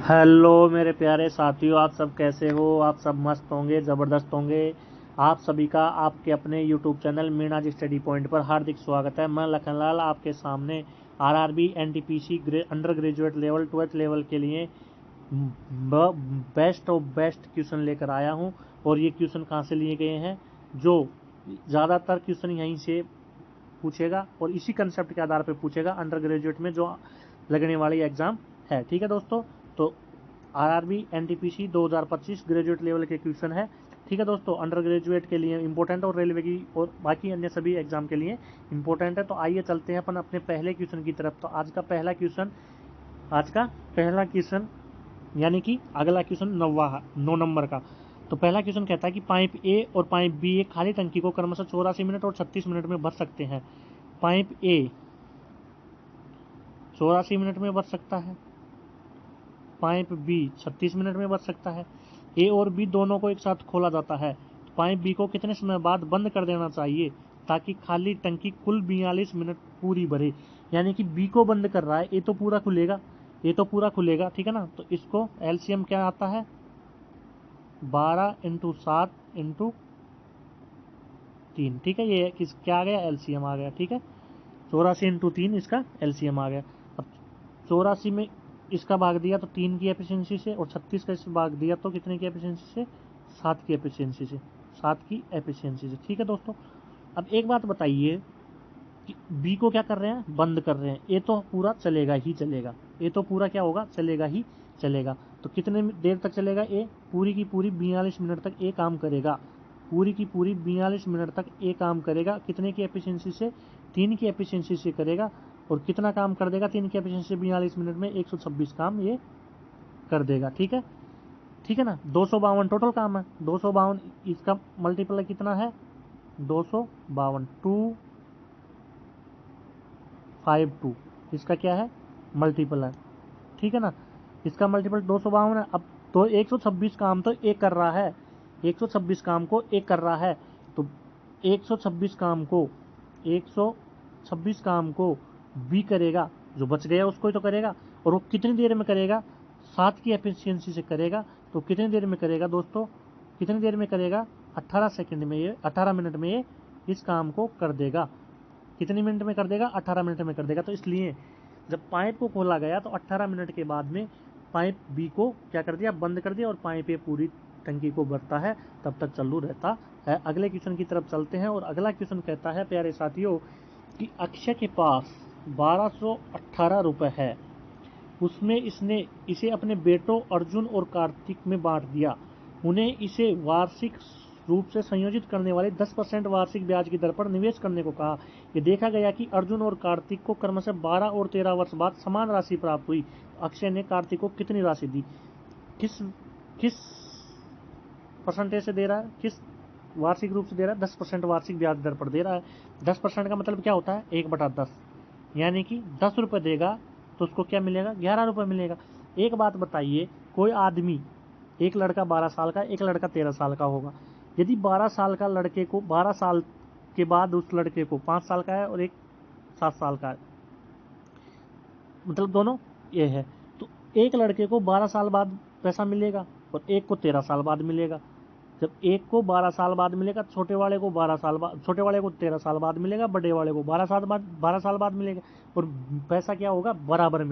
Hello मेरे प्यारे साथियों, आप सब कैसे हो। आप सब मस्त होंगे, ज़बरदस्त होंगे। आप सभी का आपके अपने यूट्यूब चैनल मीणा जी स्टडी पॉइंट पर हार्दिक स्वागत है। मैं लखनलाल आपके सामने RRB NTPC under graduate level 12th level के लिए बेस्ट ऑफ बेस्ट क्वेश्चन लेकर आया हूं। और ये क्वेश्चन कहाँ से लिए गए हैं, जो ज़्यादातर क्वेश्चन यहीं से पूछेगा और इसी कंसेप्ट के आधार पर पूछेगा अंडर ग्रेजुएट में जो लगने वाली एग्ज़ाम है। ठीक है दोस्तों, तो आरआरबी एनटीपीसी 2025 ग्रेजुएट लेवल के क्वेश्चन है। ठीक है दोस्तों, अंडर ग्रेजुएट के लिए इंपॉर्टेंट और रेलवे की और बाकी अन्य सभी एग्जाम के लिए इंपॉर्टेंट है। तो आइए चलते हैं अपन अपने पहले क्वेश्चन की तरफ। तो आज का पहला क्वेश्चन यानी कि अगला क्वेश्चन 9 नंबर का। तो पहला क्वेश्चन कहता है कि पाइप ए और पाइप बी एक खाली टंकी को क्रमशः 84 मिनट और 36 मिनट में भर सकते हैं। पाइप ए 84 मिनट में भर सकता है, पाइप बी 36 मिनट में भर सकता है। ए और बी दोनों को एक साथ खोला जाता है। तो पाइप बी को कितने समय बाद बंद कर देना चाहिए ताकि खाली टंकी कुल 42 मिनट पूरी भरे। यानी कि बी को बंद कर रहा है, ए तो पूरा खुलेगा, ठीक है ना। तो इसको एलसीएम क्या आता है, 12 इंटू 7 इंटू 3। ठीक है, ये किस क्या आ गया, एलसीएम आ गया। ठीक है, 84 इंटू 3 इसका एलसीएम आ गया। अब 84 में इसका भाग दिया तो 3 की एफिशिएंसी से, और 36 का इसमें भाग दिया तो कितने की एफिशिएंसी से, 7 की एफिशिएंसी से, 7 की एफिशिएंसी से। ठीक है दोस्तों, अब एक बात बताइए कि बी को क्या कर रहे हैं, बंद कर रहे हैं। ए तो पूरा चलेगा ही चलेगा, ए तो पूरा क्या होगा, चलेगा ही चलेगा। तो कितने देर तक चलेगा, ए पूरी की पूरी 42 मिनट तक ए काम करेगा, पूरी की पूरी 42 मिनट तक ए काम करेगा। कितने की एफिशिएंसी से, 3 की एफिशिएंसी से करेगा। और कितना काम कर देगा, 3 की एफिशिएंसी से 42 मिनट में 126 काम ये कर देगा। ठीक है, ठीक है ना। 252 टोटल काम है, 252 इसका मल्टीपल कितना है, 252 252 इसका क्या है, मल्टीपल है। ठीक है ना, इसका मल्टीपल 252 है। अब तो 126 काम तो एक कर रहा है, 126 काम को एक कर रहा है। तो 126 काम को 126 काम को बी करेगा, जो बच गया उसको ही तो करेगा। और वो कितनी देर में करेगा, 7 की एफिशिएंसी से करेगा। तो कितनी देर में करेगा दोस्तों, कितनी देर में करेगा, 18 सेकंड में ये 18 मिनट में ये इस काम को कर देगा। कितने मिनट में कर देगा, 18 मिनट में कर देगा। तो इसलिए जब पाइप को खोला गया तो 18 मिनट के बाद में पाइप बी को क्या कर दिया, बंद कर दिया, और पाइप ए पूरी टंकी को भरता है, तब तक चालू रहता है। अगले क्वेश्चन की तरफ चलते हैं। और अगला क्वेश्चन कहता है प्यारे साथियों कि अक्षय के पास 1218 रुपये है, उसमें इसने इसे अपने बेटों अर्जुन और कार्तिक में बांट दिया। उन्हें इसे वार्षिक रूप से संयोजित करने वाले 10% वार्षिक ब्याज की दर पर निवेश करने को कहा। यह देखा गया कि अर्जुन और कार्तिक को क्रमशः 12 और 13 वर्ष बाद समान राशि प्राप्त हुई। अक्षय ने कार्तिक को कितनी राशि दी, किस किस परसेंटेज से दे रहा है, किस वार्षिक रूप से दे रहा है, 10% वार्षिक ब्याज दर पर दे रहा है। 10% का मतलब क्या होता है, 1/10, यानी कि 10 रुपये देगा तो उसको क्या मिलेगा, 11 रुपये मिलेगा। एक बात बताइए, कोई आदमी, एक लड़का 12 साल का, एक लड़का 13 साल का होगा। यदि 12 साल का लड़के को 12 साल के बाद उस लड़के को 5 साल का है और एक 7 साल का है, मतलब दोनों ये है, तो एक लड़के को 12 साल बाद पैसा मिलेगा और एक को 13 साल बाद मिलेगा। जब एक को 12 साल बाद मिलेगा, छोटे वाले को 12 साल बाद, छोटे वाले को 13 साल बाद मिलेगा, बड़े वाले को 12 साल बाद मिलेगा। और पैसा क्या होगा, बराबर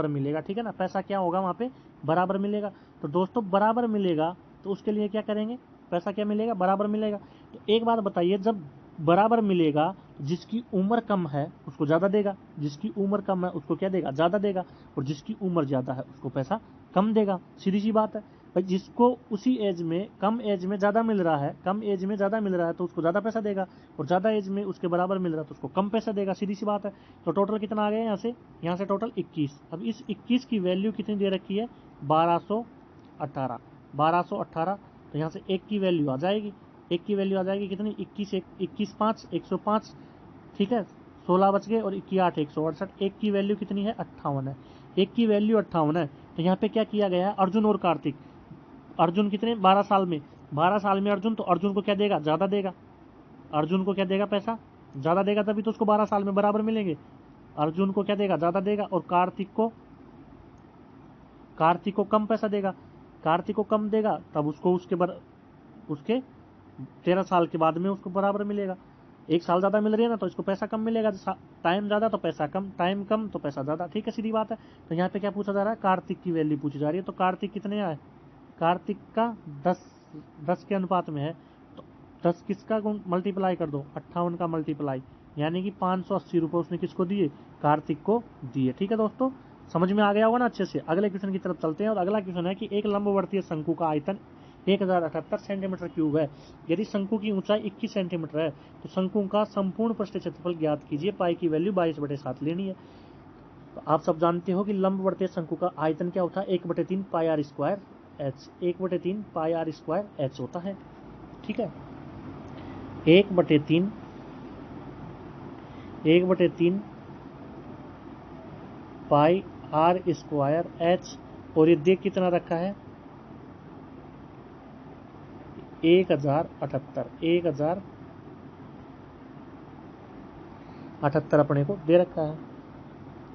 मिलेगा। ठीक है ना, पैसा क्या होगा वहाँ पे, बराबर मिलेगा। तो दोस्तों बराबर मिलेगा तो उसके लिए क्या करेंगे, पैसा क्या मिलेगा, बराबर मिलेगा। तो एक बात बताइए, जब बराबर मिलेगा तो जिसकी उम्र कम है उसको ज़्यादा देगा, जिसकी उम्र कम है उसको क्या देगा, ज़्यादा देगा। और जिसकी उम्र ज़्यादा है उसको पैसा कम देगा। सीधी सी बात है भाई, जिसको उसी एज में, कम एज में ज़्यादा मिल रहा है, कम एज में ज़्यादा मिल रहा है तो उसको ज़्यादा पैसा देगा, और ज़्यादा एज में उसके बराबर मिल रहा है तो उसको कम पैसा देगा। सीधी सी बात है। तो टोटल कितना आ गया यहाँ से टोटल 21। अब इस 21 की वैल्यू कितनी दे रखी है, 1218, 1218। तो यहाँ से एक की वैल्यू आ जाएगी, एक की वैल्यू आ जाएगी कितनी, 21 5 105। ठीक है, 16 बच गए, और 21 8 168। एक की वैल्यू कितनी है, 58 है, एक की वैल्यू 58 है। तो यहाँ पे क्या किया गया है, अर्जुन और कार्तिक, अर्जुन कितने, 12 साल में, 12 साल में अर्जुन, तो अर्जुन को क्या देगा, ज़्यादा देगा। अर्जुन को क्या देगा, पैसा ज़्यादा देगा, तभी तो उसको 12 साल में बराबर मिलेंगे। अर्जुन को क्या देगा, ज़्यादा देगा। और कार्तिक को कार्तिक को कम पैसा देगा, कार्तिक को कम देगा तब उसको उसके 13 साल के बाद में उसको बराबर मिलेगा। 1 साल ज़्यादा मिल रही है ना तो इसको पैसा कम मिलेगा, टाइम ज़्यादा तो पैसा कम, टाइम कम तो पैसा ज़्यादा। ठीक है, सीधी बात है। तो यहाँ पे क्या पूछा जा रहा है, कार्तिक की वैल्यू पूछी जा रही है। तो कार्तिक कितने आए, कार्तिक का 10 के अनुपात में है, तो 10 किसका मल्टीप्लाई कर दो, 58 का मल्टीप्लाई, यानी कि 580 रुपये उसने किसको दिए, कार्तिक को दिए। ठीक है दोस्तों, समझ में आ गया होगा ना अच्छे से। अगले क्वेश्चन की तरफ चलते हैं और अगला क्वेश्चन है कि एक लंबवर्तीय शंकु का आयतन 1078 सेंटीमीटर क्यूब है। यदि शंकु की ऊंचाई 21 सेंटीमीटर है तो शंकु का संपूर्ण पृष्ठ क्षेत्रफल ज्ञात कीजिए। पाई की वैल्यू 22/7 लेनी है। तो आप सब जानते हो कि लंबवर्तीय शंकु का आयतन क्या होता है, 1/3 pi R square H, 1/3 pi R square H होता है। ठीक है, 1/3 पाई आर स्क्वायर एच, और ये देख कितना रखा है, 1078 अपने को दे रखा है।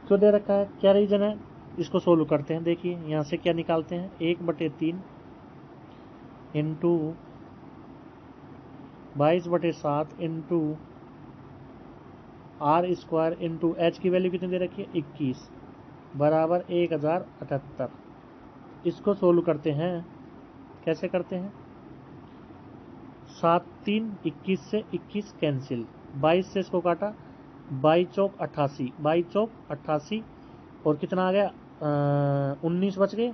क्यों दे रखा है, क्या रीजन है, इसको सोल्व करते हैं। देखिए यहाँ से क्या निकालते हैं, 1/3 into 22/7 into r square into h की वैल्यू कितनी दे रखी है, 21 बराबर 1078। इसको सोल्व करते हैं, कैसे करते हैं, 7 3 21 से 21 कैंसिल, 22 से इसको काटा, 22 चौक 88, 22 चौक 88 और कितना आ गया, 19 बच गए,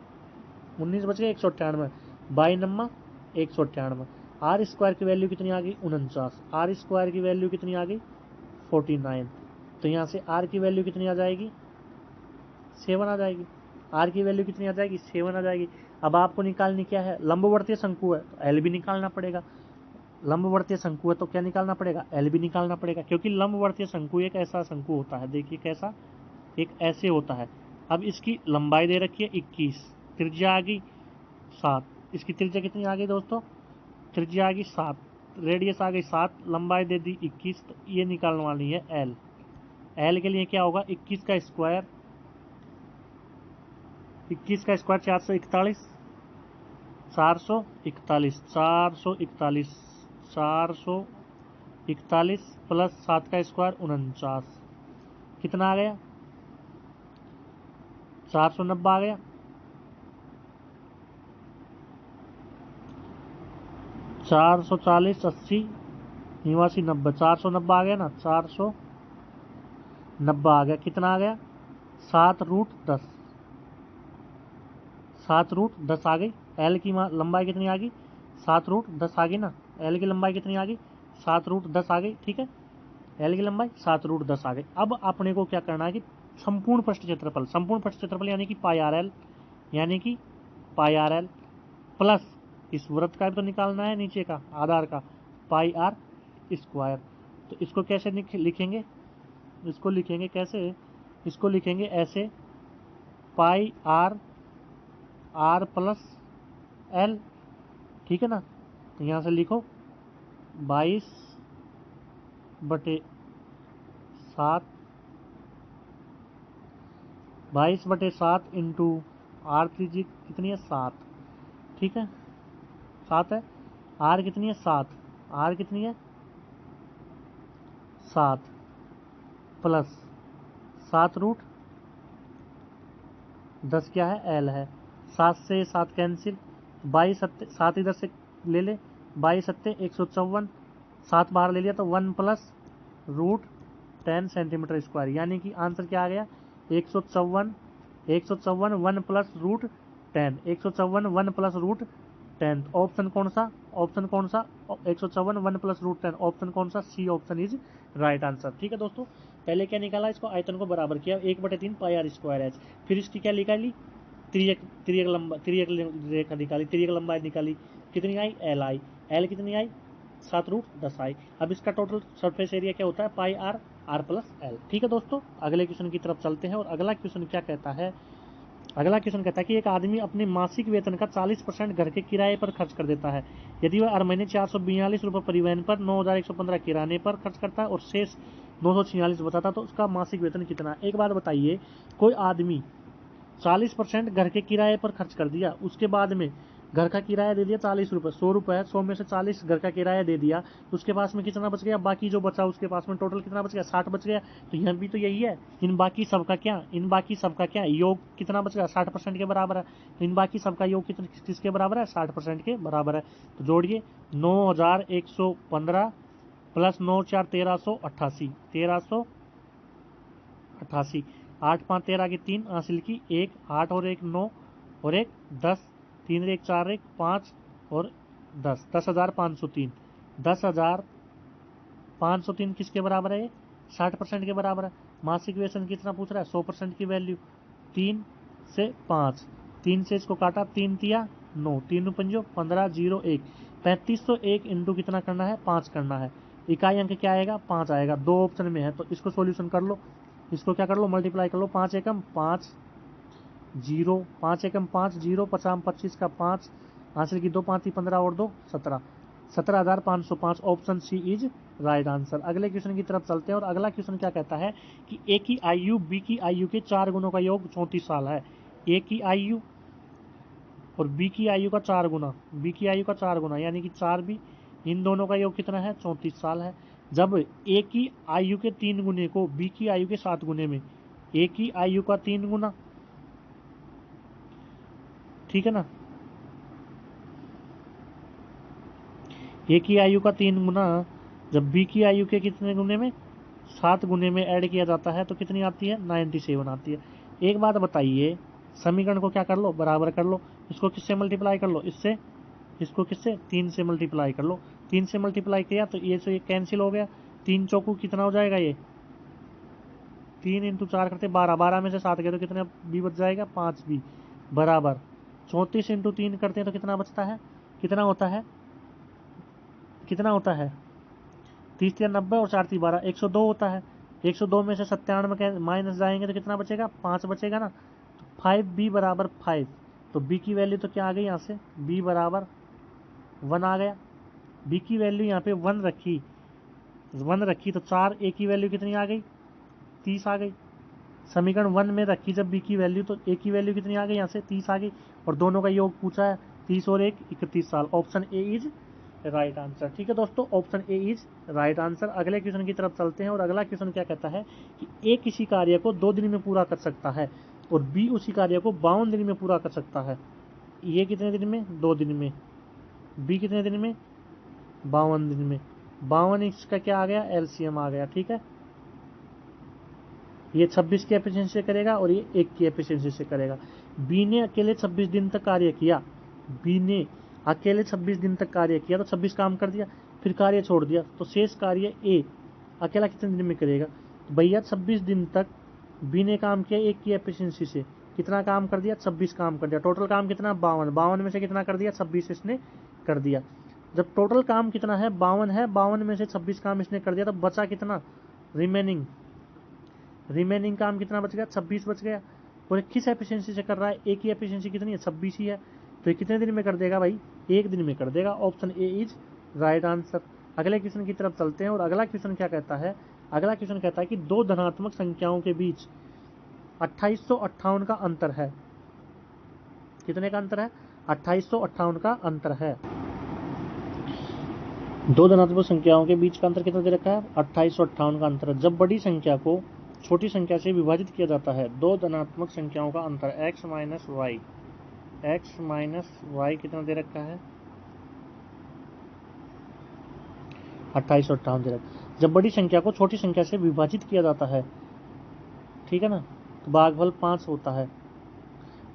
198, 22 नम्मा 198। आर स्क्वायर की वैल्यू कितनी आ गई, 49, आर स्क्वायर की वैल्यू कितनी आ गई, 49। तो यहाँ से आर की वैल्यू कितनी आ जाएगी, 7 आ जाएगी। आर की वैल्यू कितनी आ जाएगी, 7 आ जाएगी। अब आपको निकालनी क्या है, लंबवर्तीय शंकु है तो एल भी निकालना पड़ेगा, लंबवर्तीय शंकु है तो क्या निकालना पड़ेगा, एल भी निकालना पड़ेगा, क्योंकि लंबवर्तीय शंकु एक ऐसा शंकु होता है, देखिए कैसा, एक ऐसे होता है। अब इसकी लंबाई दे रखी है 21, त्रिज्या आ गई 7, इसकी त्रिज्या कितनी आ गई दोस्तों, त्रिज्या आ गई 7, रेडियस आ गई 7, लंबाई दे दी 21, तो ये निकालने वाली है एल। एल के लिए क्या होगा, 21 का स्क्वायर 441, 441 प्लस 7 का स्क्वायर 49, कितना आ गया, 490 आ गया, 440 80 89 90, 490 आ गया ना, 490 आ गया, कितना आ गया, 7√10, 7√10 आ गई। एल की लंबाई कितनी आ गई, 7√10 आ गई ना, एल की लंबाई कितनी आ गई, 7√10 आ गई। ठीक है, एल की लंबाई 7√10 आ गई। अब अपने को क्या करना है कि संपूर्ण पृष्ठ क्षेत्रफल यानी कि पाई आर एल प्लस इस वृत्त का भी तो निकालना है, नीचे का आधार का पाई आर स्क्वायर। तो इसको कैसे लिखेंगे, इसको लिखेंगे कैसे, इसको लिखेंगे ऐसे, पाई आर प्लस एल। ठीक है ना, तो यहाँ से लिखो 22/7 इंटू आर त्रिज्या कितनी है 7। ठीक है, 7 है, आर कितनी है 7, आर कितनी है 7 प्लस 7√10 क्या है, एल है। 7 से 7 कैंसिल, 22 7 इधर से ले ले, 22 7 154, 7 बाहर ले लिया तो 1 प्लस √10 सेंटीमीटर स्क्वायर, यानी कि आंसर क्या आ गया, 154 1 प्लस √10, 154 1 प्लस √10। ऑप्शन कौन सा, 154 1 प्लस √10, ऑप्शन कौन सा, C option is right answer. ठीक है दोस्तों, पहले क्या निकाला, इसको आयतन को बराबर किया, 1/3 पाई आर स्क्वायर एच, फिर इसकी क्या निकाली, त्रियक रेखा निकाली, त्रियक लंबाई निकाली, कितनी आई, एल आई, एल कितनी आई, 7√10 आई। अब इसका टोटल सरफेस एरिया क्या होता है, पाई आर प्लस एल। ठीक है दोस्तों, अगले क्वेश्चन की तरफ चलते हैं और अगला क्वेश्चन क्या कहता है, अगला क्वेश्चन कहता है कि एक आदमी अपने मासिक वेतन का 40% घर के किराए पर खर्च कर देता है। यदि वह हर महीने 442 रुपये परिवहन पर, 9115 किराने पर खर्च करता है और शेष 946 बताता तो उसका मासिक वेतन कितना है। एक बात बताइए, कोई आदमी 40% घर के किराए पर खर्च कर दिया, उसके बाद में घर का किराया दे दिया 40 रुपये, 100 रुपये है, 100 में से 40 घर का किराया दे दिया, तो उसके पास में कितना बच गया, बाकी जो बचा उसके पास में टोटल कितना बच गया, 60 बच गया। तो यहाँ भी तो यही है, इन बाकी सबका क्या योग कितना बच गया, 60% के बराबर है। तो इन बाकी सबका योग किसके बराबर है, 60% के बराबर है। तो जोड़िए 9115 प्लस 9 4 1388, 1388, 8 5 13 की 3 हासिल की 1, 8 और 1 9 और 1 10, 3 1 4 1 5 और 10, 10,503, 10,503 किसके बराबर है, 60% के बराबर है। मासिक वेतन कितना पूछ रहा है, 100% की वैल्यू, 3 से 5, 3 से इसको काटा, 3 तिया 9, 3 पंजो 15 0 1, 3501 इंटू कितना करना है, 5 करना है। इकाई अंक क्या आएगा, 5 आएगा। दो ऑप्शन में है तो इसको सॉल्यूशन कर लो, इसको क्या कर लो, मल्टीप्लाई कर लो, 5 एकम 5 0, 5 एकम 5 0, 50 25 का 5 हासिल की 2 5 15 और 2 17, 17,505 option C is right answer. अगले क्वेश्चन की तरफ चलते हैं और अगला क्वेश्चन क्या कहता है कि ए की आयु बी की आयु के 4 गुणों का योग 34 साल है। ए की आयु और बी की आयु का 4 गुना, बी की आयु का 4 गुना यानी कि 4 बी, इन दोनों का योग कितना है, 34 साल है। जब ए की आयु के 3 गुने को बी की आयु के 7 गुने में, ए की आयु का 3 गुना, ठीक है ना, ए की आयु का 3 गुना जब बी की आयु के कितने गुने में, 7 गुने में ऐड किया जाता है तो कितनी आती है, 97 आती है। एक बात बताइए, समीकरण को क्या कर लो, बराबर कर लो, इसको किससे मल्टीप्लाई कर लो, इससे, इसको किससे, 3 से मल्टीप्लाई कर लो, 3 से मल्टीप्लाई किया तो ये से कैंसिल हो गया, 3 चौकू कितना हो जाएगा, ये 3 इंटू 4 करते 12, 12 में से 7 गए तो कितने बी बच जाएगा, 5 बी बराबर 34 इंटू 3 करते हैं तो कितना बचता है, कितना होता है, कितना होता है, 30 या 90 और 4 12, 102 होता है। 102 में से 97 माइनस जाएंगे तो कितना बचेगा, 5 बचेगा ना। तो 5b बराबर 5, तो b की वैल्यू तो क्या आ गई यहाँ से, b बराबर 1 आ गया। b की वैल्यू यहाँ पे 1 रखी, 1 रखी तो 4 a की वैल्यू कितनी आ गई, 30 आ गई। समीकरण 1 में रखी जब b की वैल्यू तो a की वैल्यू कितनी आ गई, यहाँ से 30 आ गई, और दोनों का योग पूछा है, 30 और 1 31 साल। Option A is right answer. ठीक है दोस्तों, option A is right answer. अगले क्वेश्चन की तरफ चलते हैं और अगला क्वेश्चन क्या कहता है कि ए किसी कार्य को 2 दिन में पूरा कर सकता है और बी उसी कार्य को 52 दिन में पूरा कर सकता है। ये कितने दिन में, 2 दिन में, बी कितने दिन में, 52 दिन में। 52 इसका क्या आ गया, एलसीएम आ गया। ठीक है, ये 26 की एफिशिएंसी से करेगा और ये 1 की एफिशिएंसी से करेगा। बी ने अकेले 26 दिन तक कार्य किया, बी ने अकेले 26 दिन तक कार्य किया तो 26 काम कर दिया, फिर कार्य छोड़ दिया, तो शेष कार्य ए अकेला कितने दिन में करेगा, तो भैया 26 दिन तक बी ने काम किया 1 की एफिशिएंसी से, कितना काम कर दिया, 26 काम कर दिया। टोटल काम कितना, 52, 52 में से कितना कर दिया, 26 इसने कर दिया। जब टोटल काम कितना है, 52 है, 52 में से 26 काम इसने कर दिया तो बचा कितना, रिमेनिंग काम कितना बच गया, 26 बच गया। और किस एफिशिएंसी से कर रहा है, एक ही एफिशिएंसी कितनी है, 26 ही है, तो ये कितने दिन में कर देगा भाई, 1 दिन में कर देगा। Option A is right answer. अगले क्वेश्चन की तरफ चलते हैं और अगला क्वेश्चन क्या कहता है, अगला क्वेश्चन कहता है कि 2 धनात्मक संख्याओं के बीच 2858 का अंतर है। कितने का अंतर है, 2858 का अंतर है। 2 धनात्मक संख्याओं के बीच का अंतर कितना दे रखा है, 2858 का अंतर है। जब बड़ी संख्या को छोटी संख्या से विभाजित किया जाता है, 2 धनात्मक संख्याओं का अंतर x माइनस वाई कितना दे रखा है, 2858 दे रखा है। जब बड़ी संख्या को छोटी संख्या से विभाजित किया जाता है, ठीक है ना, तो भागफल 5 होता है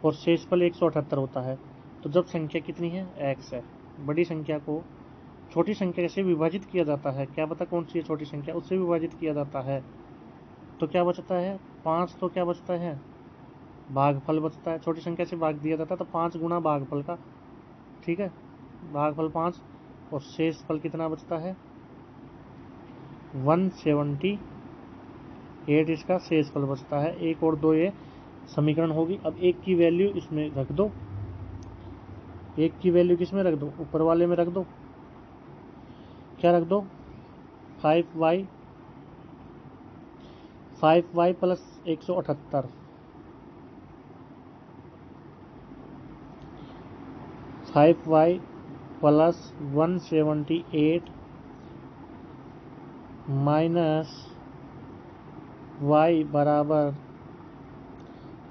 और शेषफल 178 होता है। तो जब संख्या कितनी है, x है, बड़ी संख्या को छोटी संख्या से विभाजित किया जाता है, क्या पता कौन सी है छोटी संख्या, उससे विभाजित किया जाता है तो क्या बचता है, 5, तो क्या बचता है, भागफल बचता है। छोटी संख्या से भाग दिया जाता है तो 5 गुना भागफल का, ठीक है, भागफल 5, और शेषफल कितना बचता है, 178 इसका शेषफल बचता है। 1 और 2 ये समीकरण होगी। अब 1 की वैल्यू इसमें रख दो, 1 की वैल्यू किसमें रख दो, ऊपर वाले में रख दो, क्या रख दो, 5y plus 178, 5y plus 178 minus y बराबर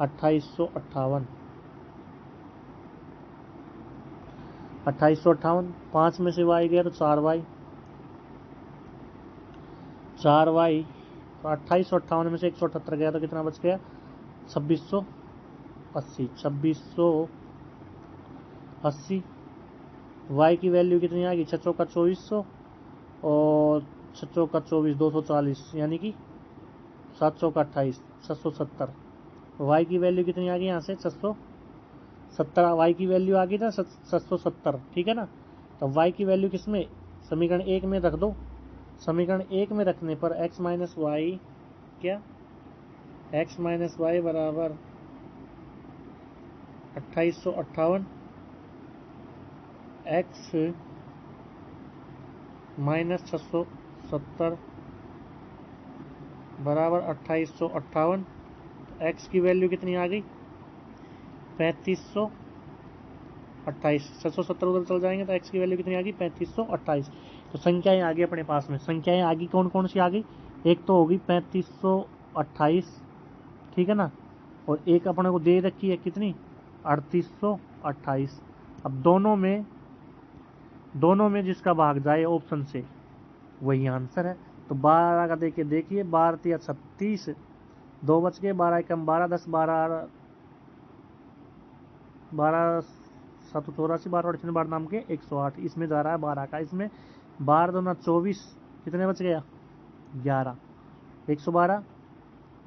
2858। 2858, 5 में से y गया तो 4y, 4y, तो 2858 में से 178 गया तो कितना बच गया? 2680। 2680 y की वैल्यू कितनी आ गई? 6 चौका 2400 और 6 चौका 24, 240, यानी कि 7 चौका 28, 670। y की वैल्यू कितनी आ गई यहाँ से? 670। y की वैल्यू आ गई ना 670, ठीक है ना। तो y की वैल्यू किसमें? समीकरण 1 में रख दो। समीकरण 1 में रखने पर x माइनस वाई क्या? x माइनस वाई बराबर 2858, x माइनस 670 बराबर 2858। x की वैल्यू कितनी आ गई? 3528। 670 उधर चल जाएंगे तो x की वैल्यू कितनी आ गई? 3528। तो संख्याएं आ गई अपने पास में। संख्याएं आ गई, कौन कौन सी आ गई? एक तो होगी 3528, ठीक है ना, और एक अपने को दे रखी है कितनी? 3828। अब दोनों में जिसका भाग जाए ऑप्शन से वही आंसर है। तो 12 का देखिए 12 36, 2 बच गए, 12 कम 12, 10 12, 12 7 84, 12 12 नाम के 108। इसमें जा रहा है 12 का। इसमें 12 2 24, कितने बच गया? 11, 112,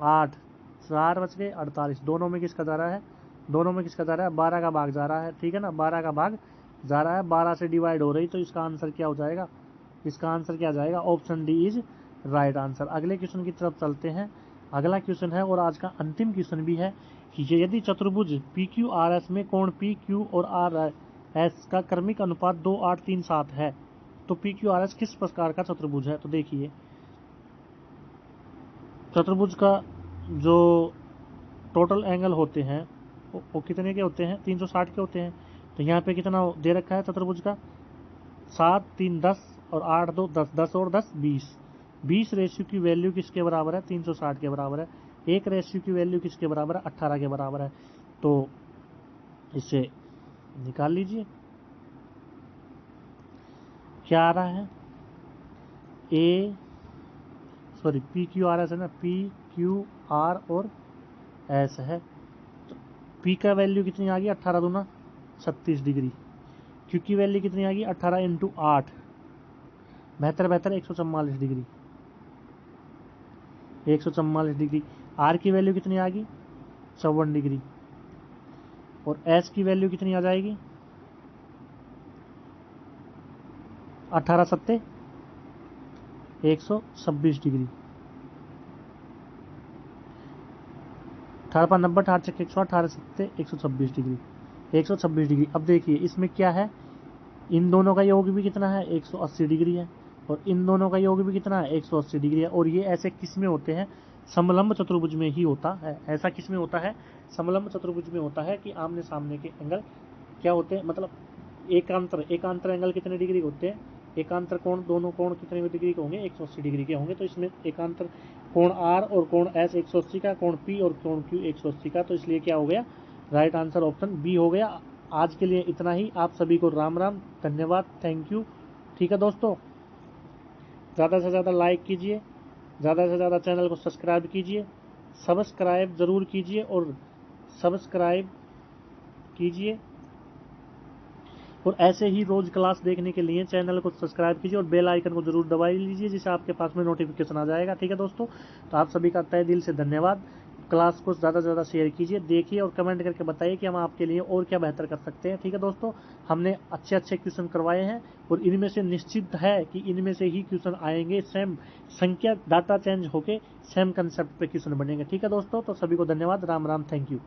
8, 4 बच गए, 48। दोनों में किसका जा रहा है? 12 का भाग जा रहा है, ठीक है ना। 12 का भाग जा रहा है, 12 से डिवाइड हो रही, तो इसका आंसर क्या हो जाएगा? इसका आंसर क्या जाएगा? Option D is right answer. अगले क्वेश्चन की तरफ चलते हैं। अगला क्वेश्चन है और आज का अंतिम क्वेश्चन भी है कि यदि चतुर्भुज PQRS में कोण PQ और RS का क्रमिक अनुपात 2 8 3 7 है तो PQRS किस प्रकार का चतुर्भुज है? तो देखिए, चतुर्भुज का जो टोटल एंगल होते हैं वो कितने के होते हैं? 360 के होते हैं। तो यहाँ पे कितना दे रखा है चतुर्भुज का? 7 3 10 और 8 2 10, 10 और 10 20। 20 रेशियो की वैल्यू किसके बराबर है? 360 के बराबर है। 1 रेशियो की वैल्यू किसके बराबर है? 18 के बराबर है। तो इसे निकाल लीजिए, क्या आ रहा है? PQRS है ना, PQR और S है। तो P का वैल्यू कितनी आ गई? 18 दूना 36 डिग्री। Q की वैल्यू कितनी आ गई? 18 इंटू 8, 72 144 डिग्री। 144 डिग्री। R की वैल्यू कितनी आ गई? 54 डिग्री। और S की वैल्यू कितनी आ जाएगी? 18 सत्ते 126 डिग्री। 18 पर 90, 18 चक्के 108, 18 सत्ते 126 डिग्री। 126 डिग्री। अब देखिए इसमें क्या है? इन दोनों का योग भी कितना है? 180 डिग्री है। और इन दोनों का योग भी कितना है? 180 डिग्री है। और ये ऐसे किस में होते हैं? समलंब चतुर्भुज में ही होता है। ऐसा किस में होता है? समलंब चतुर्भुज में होता है कि आमने सामने के एंगल क्या होते हैं? मतलब एकांतर एंगल कितने डिग्री होते हैं? एकांतर कोण, दोनों कोण कितने डिग्री के होंगे? 180 डिग्री के होंगे। तो इसमें एकांतर कोण R और कोण S 180 का, कोण P और कोण Q 180 का। तो इसलिए क्या हो गया? राइट आंसर ऑप्शन बी हो गया। आज के लिए इतना ही। आप सभी को राम राम, धन्यवाद, थैंक यू। ठीक है दोस्तों, ज़्यादा से ज़्यादा लाइक कीजिए, ज़्यादा से ज़्यादा चैनल को सब्सक्राइब कीजिए, सब्सक्राइब ज़रूर कीजिए और सब्सक्राइब कीजिए। और ऐसे ही रोज़ क्लास देखने के लिए चैनल को सब्सक्राइब कीजिए और बेल आइकन को जरूर दबा लीजिए, जिससे आपके पास में नोटिफिकेशन आ जाएगा। ठीक है दोस्तों, तो आप सभी का तहे दिल से धन्यवाद। क्लास को ज़्यादा से ज़्यादा शेयर कीजिए, देखिए और कमेंट करके बताइए कि हम आपके लिए और क्या बेहतर कर सकते हैं। ठीक है दोस्तों, हमने अच्छे अच्छे क्वेश्चन करवाए हैं और इनमें से निश्चित है कि इनमें से ही क्वेश्चन आएंगे। सेम संख्या डाटा चेंज होके सेम कंसेप्ट पे क्वेश्चन बनेंगे। ठीक है दोस्तों, तो सभी को धन्यवाद, राम राम, थैंक यू।